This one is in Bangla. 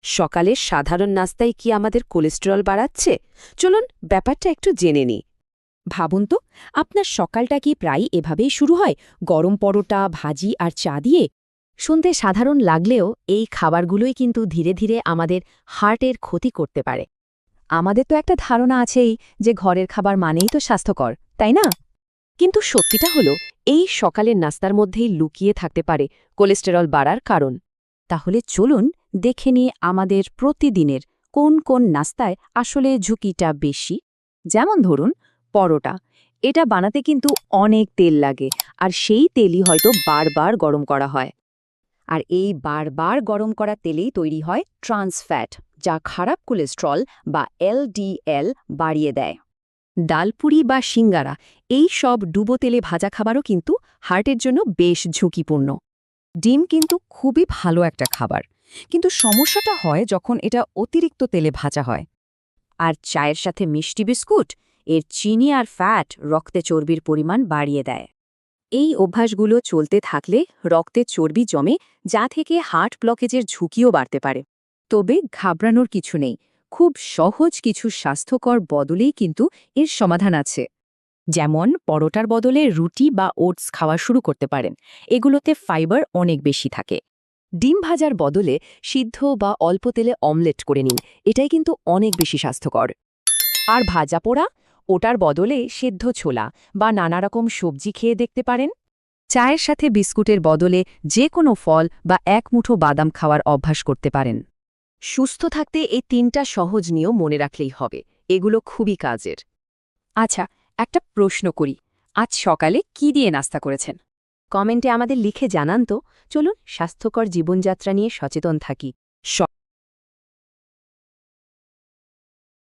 সকালের সাধারণ নাস্তায় কি আমাদের কোলেস্টেরল বাড়াচ্ছে? চলুন ব্যাপারটা একটু জেনে নিই। ভাবুন তো, আপনার সকালটা কি প্রায় এভাবেই শুরু হয়, গরম পরোটা, ভাজি আর চা দিয়ে? শুনতে সাধারণ লাগলেও এই খাবারগুলোই কিন্তু ধীরে ধীরে আমাদের হার্টের ক্ষতি করতে পারে। আমাদের তো একটা ধারণা আছেই যে ঘরের খাবার মানেই তো স্বাস্থ্যকর, তাই না? কিন্তু সত্যিটা হলো, এই সকালের নাস্তার মধ্যেই লুকিয়ে থাকতে পারে কোলেস্টেরল বাড়ার কারণ। তাহলে চলুন দেখে নিই আমাদের প্রতিদিনের কোন কোন নাস্তায় আসলে ঝুঁকিটা বেশি। যেমন ধরুন পরোটা, এটা বানাতে কিন্তু অনেক তেল লাগে, আর সেই তেলই হয়তো বারবার গরম করা হয়। আর এই বারবার গরম করা তেলেই তৈরি হয় ট্রান্স ফ্যাট, যা খারাপ কোলেস্ট্রল বা এলডিএল বাড়িয়ে দেয়। ডালপুরি বা সিঙ্গারা, এই সব ডুবো তেলে ভাজা খাবারও কিন্তু হার্টের জন্য বেশ ঝুঁকিপূর্ণ। ডিম কিন্তু খুবই ভালো একটা খাবার, কিন্তু সমস্যাটা হয় যখন এটা অতিরিক্ত তেলে ভাজা হয়। আর চায়ের সাথে মিষ্টি বিস্কুট, এর চিনি আর ফ্যাট রক্তে চর্বির পরিমাণ বাড়িয়ে দেয়। এই অভ্যাসগুলো চলতে থাকলে রক্তে চর্বি জমে, যা থেকে হার্ট ব্লকেজের ঝুঁকিও বাড়তে পারে। তবে ঘাবড়ানোর কিছু নেই, খুব সহজ কিছু স্বাস্থ্যকর বদলেই কিন্তু এর সমাধান আছে। যেমন পরোটার বদলে রুটি বা ওটস খাওয়া শুরু করতে পারেন, এগুলোতে ফাইবার অনেক বেশি থাকে। ডিম ভাজার বদলে সিদ্ধ বা অল্প তেলে অমলেট করে নিন, এটাই কিন্তু অনেক বেশি স্বাস্থ্যকর। আর ভাজা পোড়া, ওটার বদলে সেদ্ধ ছোলা বা নানা রকম সবজি খেয়ে দেখতে পারেন। চায়ের সাথে বিস্কুটের বদলে যে কোনো ফল বা এক মুঠো বাদাম খাওয়ার অভ্যাস করতে পারেন। সুস্থ থাকতে এই ৩টা সহজ নিয়ম মনে রাখলেই হবে, এগুলো খুবই কাজের। আচ্ছা, একটা প্রশ্ন করি, আজ সকালে কি দিয়ে নাস্তা করেছেন? কমেন্টে আমাদের লিখে জানান তো। চলুন স্বাস্থ্যকর জীবনযাত্রা নিয়ে সচেতন থাকি।